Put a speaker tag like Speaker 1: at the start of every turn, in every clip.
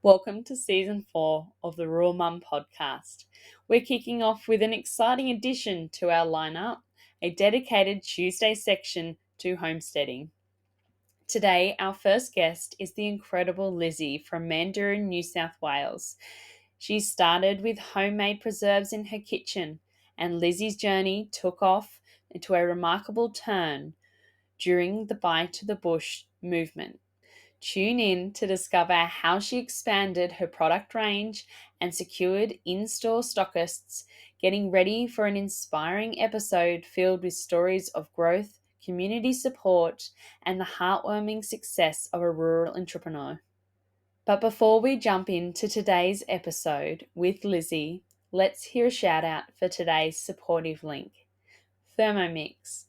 Speaker 1: Welcome to Season 4 of the Rural Mum podcast. We're kicking off with an exciting addition to our lineup, a dedicated Tuesday section to homesteading. Today, our first guest is the incredible Lizzie from Mendoran, New South Wales. She started with homemade preserves in her kitchen, and Lizzie's journey took off into a remarkable turn during the Bye to the Bush movement. Tune in to discover how she expanded her product range and secured in-store stockists, getting ready for an inspiring episode filled with stories of growth, community support, and the heartwarming success of a rural entrepreneur. But before we jump into today's episode with Lizzie, let's hear a shout out for today's supportive link, Thermomix.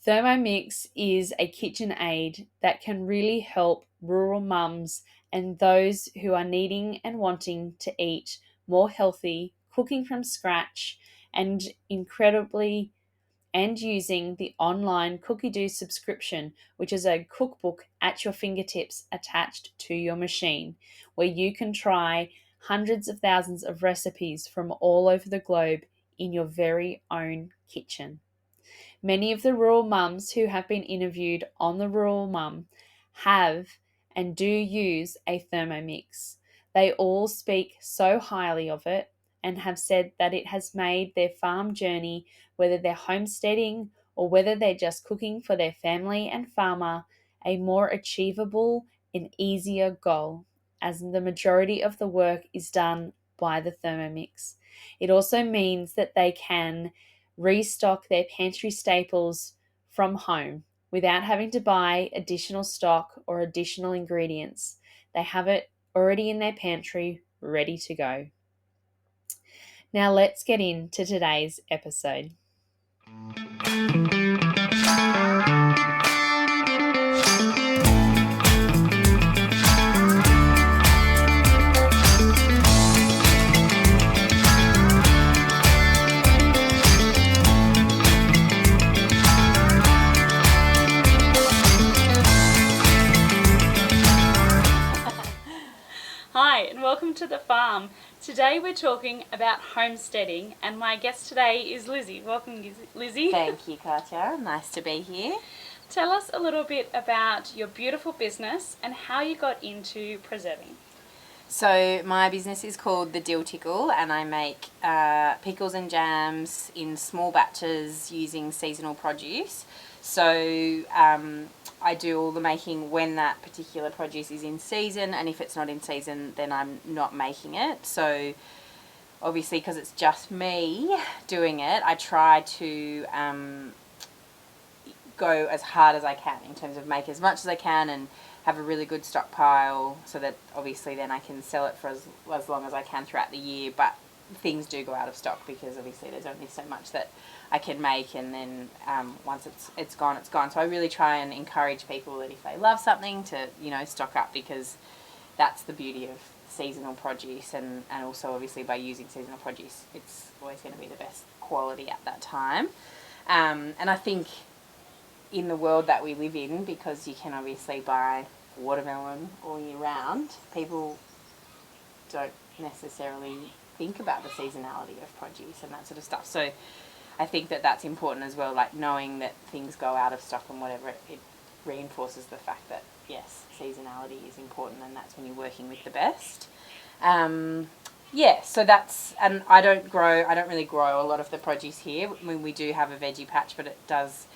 Speaker 1: Thermomix is a kitchen aid that can really help rural mums and those who are needing and wanting to eat more healthy, cooking from scratch, and using the online Cookie Do subscription, which is a cookbook at your fingertips attached to your machine, where you can try hundreds of thousands of recipes from all over the globe in your very own kitchen. Many of the rural mums who have been interviewed on The Rural Mum have and do use a Thermomix. They all speak so highly of it and have said that it has made their farm journey, whether they're homesteading or whether they're just cooking for their family and farmer, a more achievable and easier goal, as the majority of the work is done by the Thermomix. It also means that they can restock their pantry staples from home without having to buy additional stock or additional ingredients. They have it already in their pantry, ready to go. Now let's get into today's episode. Hi, and welcome to the farm. Today we're talking about homesteading, and my guest today is Lizzie. Welcome, Lizzie.
Speaker 2: Thank you, Katja. Nice to be here.
Speaker 1: Tell us a little bit about your beautiful business and how you got into preserving.
Speaker 2: So my business is called The Dill Tickle, and I make pickles and jams in small batches using seasonal produce. So I do all the making when that particular produce is in season, and if it's not in season, then I'm not making it. So obviously, because it's just me doing it, I try to go as hard as I can in terms of make as much as I can and have a really good stockpile, so that obviously then I can sell it for as long as I can throughout the year. But things do go out of stock because obviously there's only so much that I can make, and then once it's gone, it's gone. So I really try and encourage people that if they love something to, stock up, because that's the beauty of seasonal produce, and also obviously by using seasonal produce, it's always going to be the best quality at that time. And I think in the world that we live in, because you can obviously buy watermelon all year round, people don't necessarily think about the seasonality of produce and that sort of stuff. So I think that that's important as well, like knowing that things go out of stock and whatever, it reinforces the fact that, yes, seasonality is important, and that's when you're working with the best. So that's, and I don't really grow a lot of the produce here. I mean, we do have a veggie patch, but it does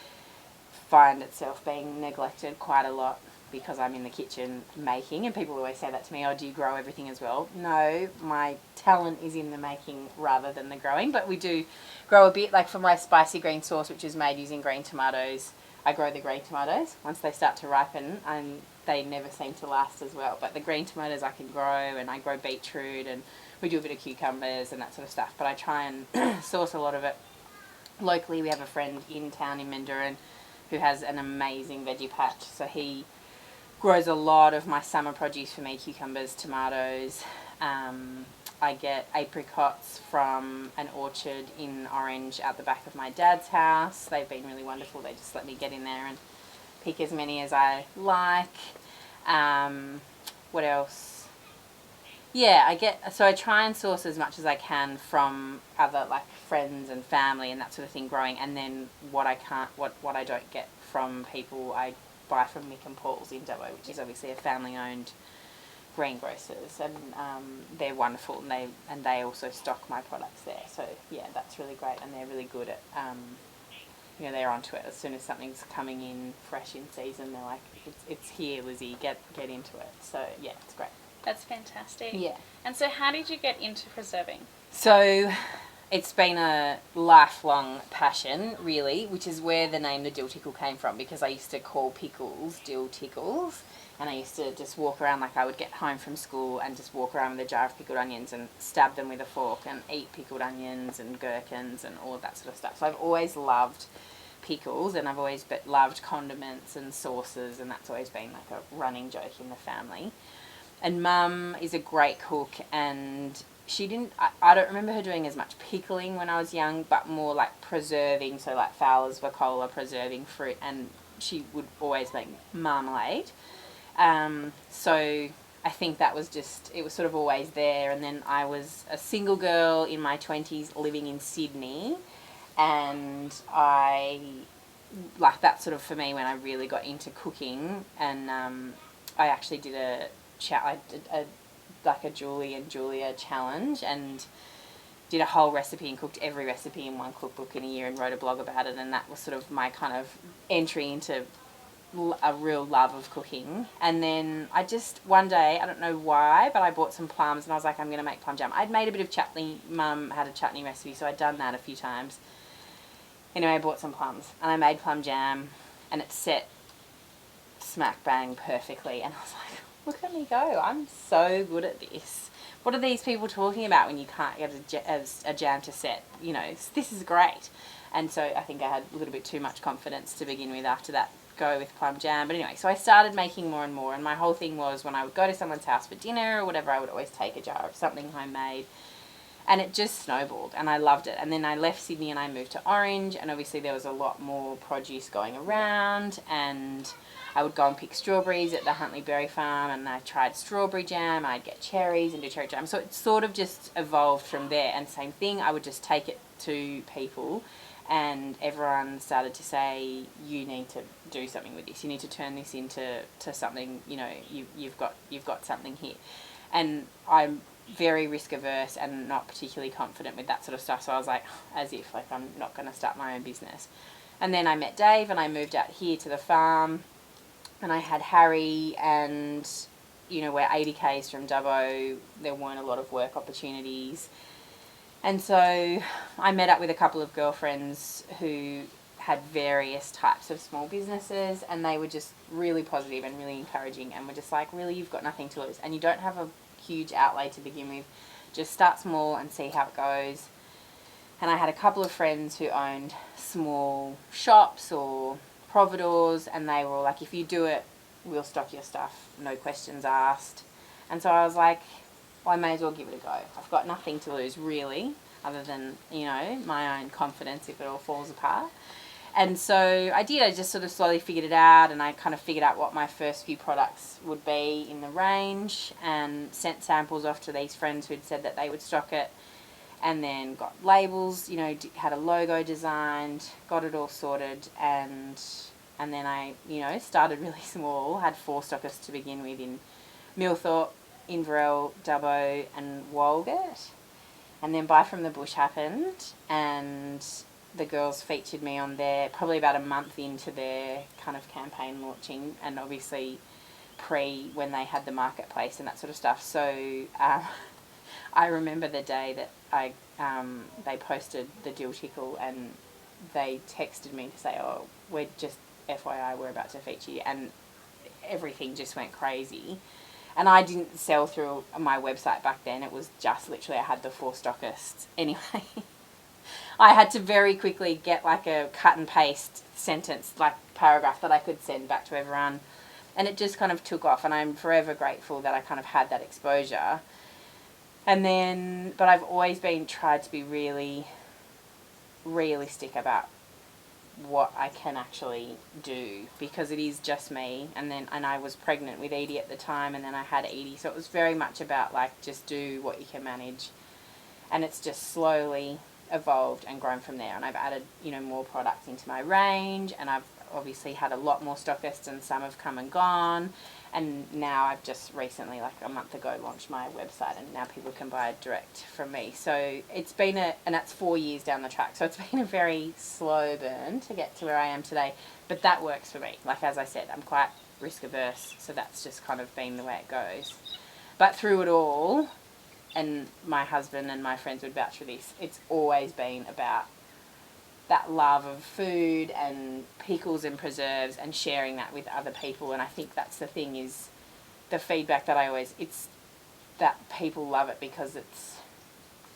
Speaker 2: find itself being neglected quite a lot because I'm in the kitchen making, and people always say that to me, oh, do you grow everything as well? No, my talent is in the making rather than the growing, but we do grow a bit. Like for my spicy green sauce, which is made using green tomatoes, I grow the green tomatoes. Once they start to ripen, and they never seem to last as well, but the green tomatoes I can grow, and I grow beetroot, and we do a bit of cucumbers and that sort of stuff, but I try and source a lot of it locally. We have a friend in town in Mendoran who has an amazing veggie patch, so he grows a lot of my summer produce for me, cucumbers, tomatoes. I get apricots from an orchard in Orange out the back of my dad's house. They've been really wonderful. They just let me get in there and pick as many as I like. What else? Yeah, I try and source as much as I can from other, like, friends and family and that sort of thing growing, and then what I don't get from people, I buy from Mick and Paul's in Dubbo, which is obviously a family-owned greengrocers, and they're wonderful, and they also stock my products there. So yeah, that's really great, and they're really good at they're onto it as soon as something's coming in fresh in season. They're like, it's here, Lizzie, get into it. So yeah, it's great.
Speaker 1: That's fantastic.
Speaker 2: Yeah.
Speaker 1: And so how did you get into preserving?
Speaker 2: So it's been a lifelong passion, really, which is where the name the dill tickle came from, because I used to call pickles dill tickles, and I used to just walk around, like, I would get home from school and just walk around with a jar of pickled onions and stab them with a fork and eat pickled onions and gherkins and all of that sort of stuff. So I've always loved pickles, and I've always loved condiments and sauces, and that's always been like a running joke in the family. And Mum is a great cook, and she didn't, I don't remember her doing as much pickling when I was young, but more like preserving, so like Fowler's Vacola, preserving fruit, and she would always make marmalade. So I think that was just, it was sort of always there. And then I was a single girl in my 20s living in Sydney, and that's sort of for me when I really got into cooking. And I actually did a Julie and Julia challenge, and did a whole recipe and cooked every recipe in one cookbook in a year and wrote a blog about it. And that was sort of my kind of entry into a real love of cooking. And then I just, one day, I don't know why, but I bought some plums and I was like, I'm going to make plum jam. I'd made a bit of chutney. Mum had a chutney recipe, so I'd done that a few times. Anyway, I bought some plums and I made plum jam, and it set smack bang perfectly. And I was like, look at me go. I'm so good at this. What are these people talking about when you can't get a jam to set? You know, this is great. And so I think I had a little bit too much confidence to begin with after that go with plum jam. But anyway, so I started making more and more, and my whole thing was when I would go to someone's house for dinner or whatever, I would always take a jar of something homemade. And it just snowballed, and I loved it. And then I left Sydney and I moved to Orange, and obviously there was a lot more produce going around, and I would go and pick strawberries at the Huntley Berry Farm, and I tried strawberry jam, I'd get cherries and do cherry jam. So it sort of just evolved from there. And same thing, I would just take it to people, and everyone started to say, you need to do something with this. You need to turn this into something, you've got something here. And I'm very risk averse and not particularly confident with that sort of stuff. So I was like, as if, like, I'm not going to start my own business. And then I met Dave, and I moved out here to the farm, and I had Harry, and, we're 80 k's from Dubbo. There weren't a lot of work opportunities. And so I met up with a couple of girlfriends who had various types of small businesses, and they were just really positive and really encouraging, and were just like, really, you've got nothing to lose, and you don't have a huge outlay to begin with. Just start small and see how it goes. And I had a couple of friends who owned small shops or providors, and they were all like, if you do it, we'll stock your stuff, no questions asked. And so I was like, well, I may as well give it a go. I've got nothing to lose, really, other than, my own confidence if it all falls apart. And so I did. I just sort of slowly figured it out, and I kind of figured out what my first few products would be in the range, and sent samples off to these friends who'd said that they would stock it, and then got labels, had a logo designed, got it all sorted, and then I, started really small, had 4 stockists to begin with in Millthorpe, Inverell, Dubbo and Walgett. And then Buy From the Bush happened, and the girls featured me on there probably about a month into their kind of campaign launching, and obviously when they had the marketplace and that sort of stuff. So I remember the day that they posted the dill tickle, and they texted me to say, oh, we're just FYI, we're about to feature you, and everything just went crazy. And I didn't sell through my website back then. It was just literally I had the 4 stockists. Anyway, I had to very quickly get like a cut and paste sentence, like paragraph that I could send back to everyone. And it just kind of took off, and I'm forever grateful that I kind of had that exposure. And then, but I've always tried to be really realistic about what I can actually do, because it is just me. And I was pregnant with Edie at the time, and then I had Edie, so it was very much about like just do what you can manage. And it's just slowly evolved and grown from there. And I've added, more products into my range, and I've obviously had a lot more stockists, and some have come and gone. And now I've just recently, like a month ago, launched my website, and now people can buy direct from me. So it's been and that's 4 years down the track. So it's been a very slow burn to get to where I am today. But that works for me. Like, as I said, I'm quite risk averse. So that's just kind of been the way it goes. But through it all, and my husband and my friends would vouch for this, it's always been about that love of food and pickles and preserves and sharing that with other people. And I think that's the thing, is the feedback that it's that people love it because it's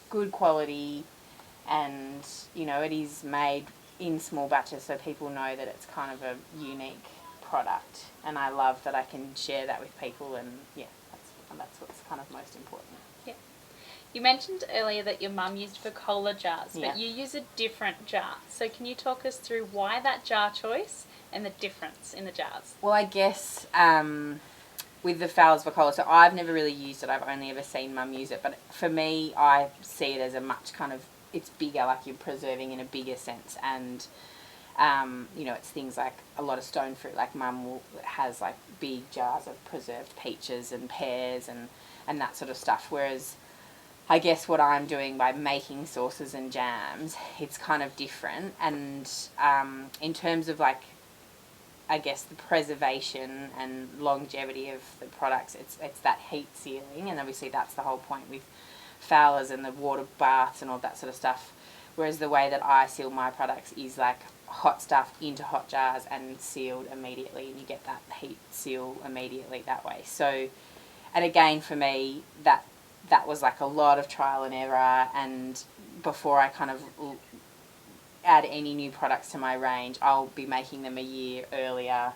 Speaker 2: good quality, and it is made in small batches, so people know that it's kind of a unique product. And I love that I can share that with people, and that's what's kind of most important.
Speaker 1: Yeah. You mentioned earlier that your mum used Coca-Cola jars, but you use a different jar. So can you talk us through why that jar choice and the difference in the jars?
Speaker 2: Well, I guess with the Fowler's Coca-Cola, so I've never really used it. I've only ever seen Mum use it. But for me, I see it as a much kind of, it's bigger, like you're preserving in a bigger sense. And, it's things like a lot of stone fruit. Like Mum has like big jars of preserved peaches and pears and that sort of stuff. Whereas I guess what I'm doing by making sauces and jams, it's kind of different. And in terms of like, I guess the preservation and longevity of the products, it's that heat sealing, and obviously that's the whole point with Fowler's and the water baths and all that sort of stuff. Whereas the way that I seal my products is like hot stuff into hot jars and sealed immediately, and you get that heat seal immediately that way. So, and again for me, that was like a lot of trial and error, and before I kind of add any new products to my range, I'll be making them a year earlier,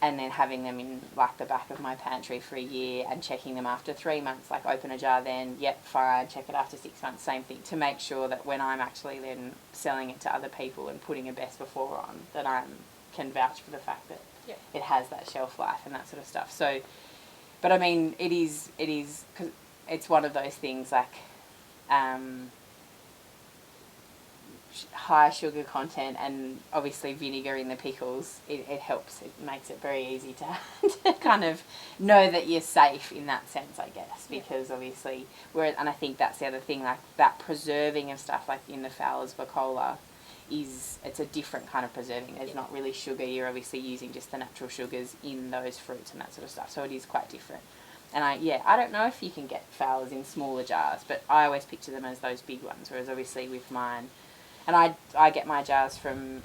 Speaker 2: and then having them in like the back of my pantry for a year, and checking them after 3 months, like open a jar then, yep, fine, check it after 6 months, same thing, to make sure that when I'm actually then selling it to other people and putting a best before on, that I can vouch for the fact that it has that shelf life and that sort of stuff. So, but I mean, it is, because it's one of those things like high sugar content, and obviously vinegar in the pickles, it helps. It makes it very easy to kind of know that you're safe in that sense, I guess, because obviously, and I think that's the other thing, like that preserving of stuff like in the Fowler's Coca-Cola, it's a different kind of preserving. There's not really sugar. You're obviously using just the natural sugars in those fruits and that sort of stuff, so it is quite different. And I don't know if you can get Fowler's in smaller jars, but I always picture them as those big ones, whereas obviously with mine, and I get my jars from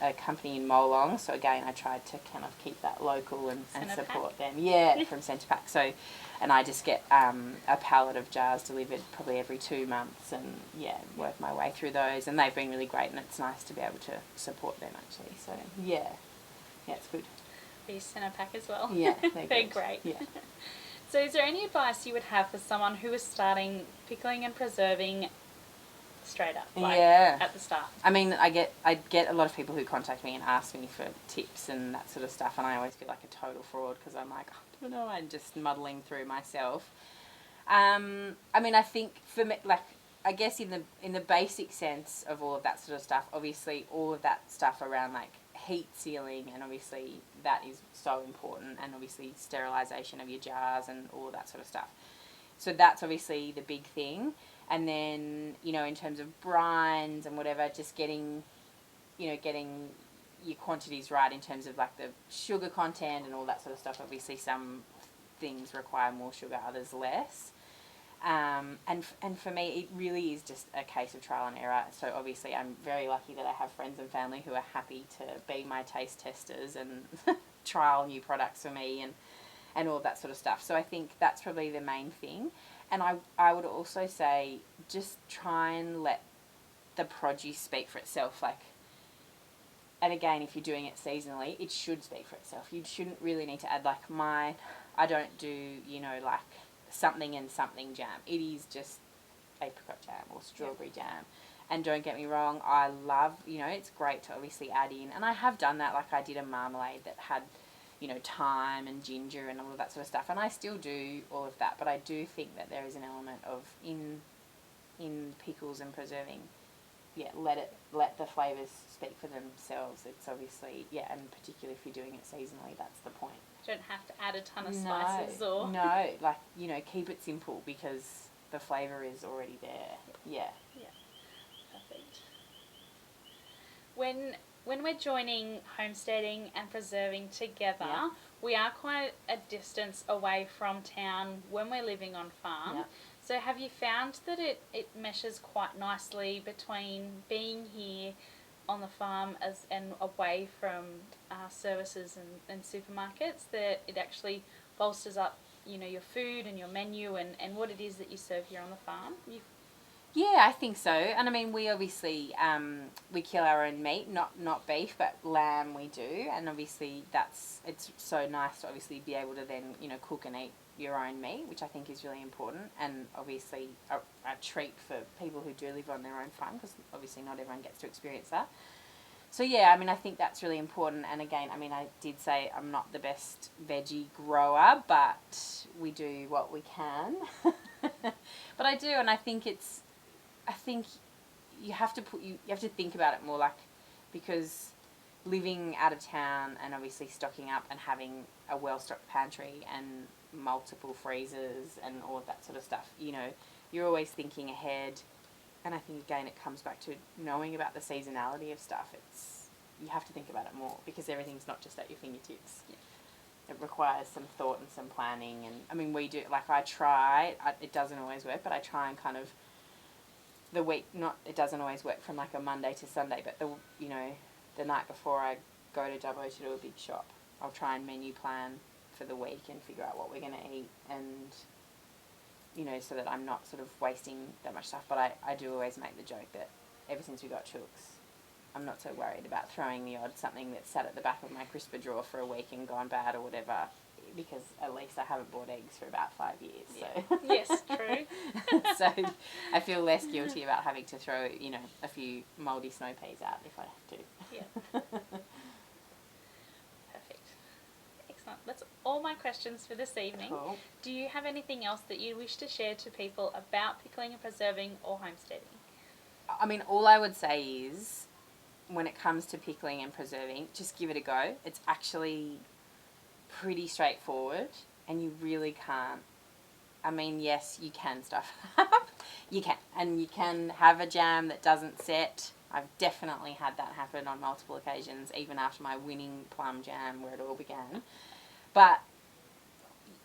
Speaker 2: a company in Molong, so again, I tried to kind of keep that local and support them. Yeah, from Centre Pack. So, and I just get a pallet of jars delivered probably every 2 months, and work my way through those, and they've been really great, and it's nice to be able to support them actually. So it's good.
Speaker 1: We use Centre Pack as well.
Speaker 2: Yeah,
Speaker 1: they're great.
Speaker 2: Yeah.
Speaker 1: So is there any advice you would have for someone who is starting pickling and preserving straight up, at the start? I
Speaker 2: mean, I get a lot of people who contact me and ask me for tips and that sort of stuff, and I always feel like a total fraud because I'm like, I don't know, I'm just muddling through myself. I mean, I think for me, like, I guess in the basic sense of all of that sort of stuff, obviously all of that stuff around like heat sealing, and obviously that is so important, and obviously sterilisation of your jars and all of that sort of stuff. So that's obviously the big thing. And then, in terms of brines and whatever, just getting your quantities right in terms of like the sugar content and all that sort of stuff. Obviously some things require more sugar, others less. And for me, it really is just a case of trial and error. So obviously I'm very lucky that I have friends and family who are happy to be my taste testers and trial new products for me and all that sort of stuff. So I think that's probably the main thing. And I would also say just try and let the produce speak for itself. Like, and again, if you're doing it seasonally, it should speak for itself. You shouldn't really need to add like I don't do, like something and something jam. It is just apricot jam or strawberry jam. And don't get me wrong, I love, it's great to obviously add in. And I have done that, like I did a marmalade that had, thyme and ginger and all of that sort of stuff. And I still do all of that. But I do think that there is an element of, in pickles and preserving, let the flavours speak for themselves. It's obviously, and particularly if you're doing it seasonally, that's the point.
Speaker 1: You don't have to add a ton of spices or...
Speaker 2: No, like, keep it simple because the flavour is already there. Yeah.
Speaker 1: Perfect. When we're joining homesteading and preserving together, we are quite a distance away from town when we're living on farm.
Speaker 2: Yeah.
Speaker 1: So have you found that it meshes quite nicely between being here on the farm and away from services and supermarkets, that it actually bolsters up, your food and your menu and what it is that you serve here on the farm?
Speaker 2: Yeah, I think so. And I mean, we obviously, we kill our own meat, not beef, but lamb we do. And obviously it's so nice to obviously be able to then, cook and eat your own meat, which I think is really important. And obviously a treat for people who do live on their own farm, because obviously not everyone gets to experience that. So yeah, I mean, I think that's really important. And again, I mean, I did say I'm not the best veggie grower, but we do what we can. But I do, and I think you have to think about it more, like, because living out of town and obviously stocking up and having a well-stocked pantry and multiple freezers and all of that sort of stuff, you're always thinking ahead. And I think, again, it comes back to knowing about the seasonality of stuff. You have to think about it more because everything's not just at your fingertips. Yeah. It requires some thought and some planning. And, I mean, we do, like, it doesn't always work, but I try and kind of the week, it doesn't always work from, like, a Monday to Sunday, but, the night before I go to Dubbo to do a big shop, I'll try and menu plan for the week and figure out what we're going to eat and, so that I'm not sort of wasting that much stuff. But I do always make the joke that ever since we got chooks, I'm not so worried about throwing the odd something that sat at the back of my crisper drawer for a week and gone bad or whatever, because at least I haven't bought eggs for about 5 years. So.
Speaker 1: Yes, true.
Speaker 2: So I feel less guilty about having to throw, a few mouldy snow peas out if I have to.
Speaker 1: Yeah. Perfect. Excellent. That's all my questions for this evening.
Speaker 2: Cool.
Speaker 1: Do you have anything else that you wish to share to people about pickling and preserving or homesteading?
Speaker 2: I mean, all I would say is, when it comes to pickling and preserving, just give it a go. It's actually pretty straightforward, and you really can't. I mean, yes, you can stuff up. You can. And you can have a jam that doesn't set. I've definitely had that happen on multiple occasions, even after my winning plum jam where it all began. But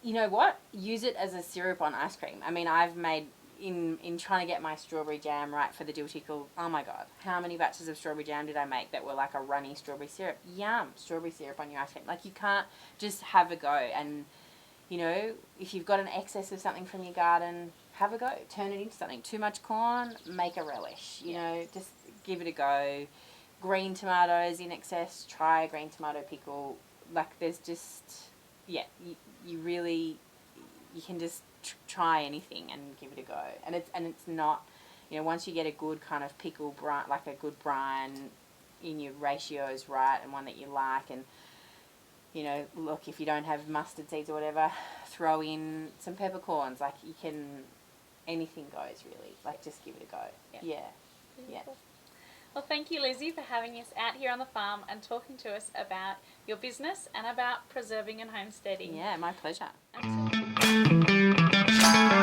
Speaker 2: you know what? Use it as a syrup on ice cream. I mean, I've made, in trying to get my strawberry jam right for the dill tickle, oh my God, how many batches of strawberry jam did I make that were like a runny strawberry syrup? Yum, strawberry syrup on your ice cream. Like, you can't just have a go. And, if you've got an excess of something from your garden, have a go. Turn it into something. Too much corn, make a relish. Just give it a go. Green tomatoes in excess, try a green tomato pickle. Like, there's just, you really, you can just try anything and give it a go. And it's not, once you get a good kind of pickle brine, like a good brine in your ratios right and one that you like, and look, if you don't have mustard seeds or whatever, throw in some peppercorns. Like, you can, anything goes really. Like, just give it a go. Yeah.
Speaker 1: Well, thank you, Lizzie, for having us out here on the farm and talking to us about your business and about preserving and homesteading.
Speaker 2: Yeah, my pleasure.
Speaker 1: Absolutely.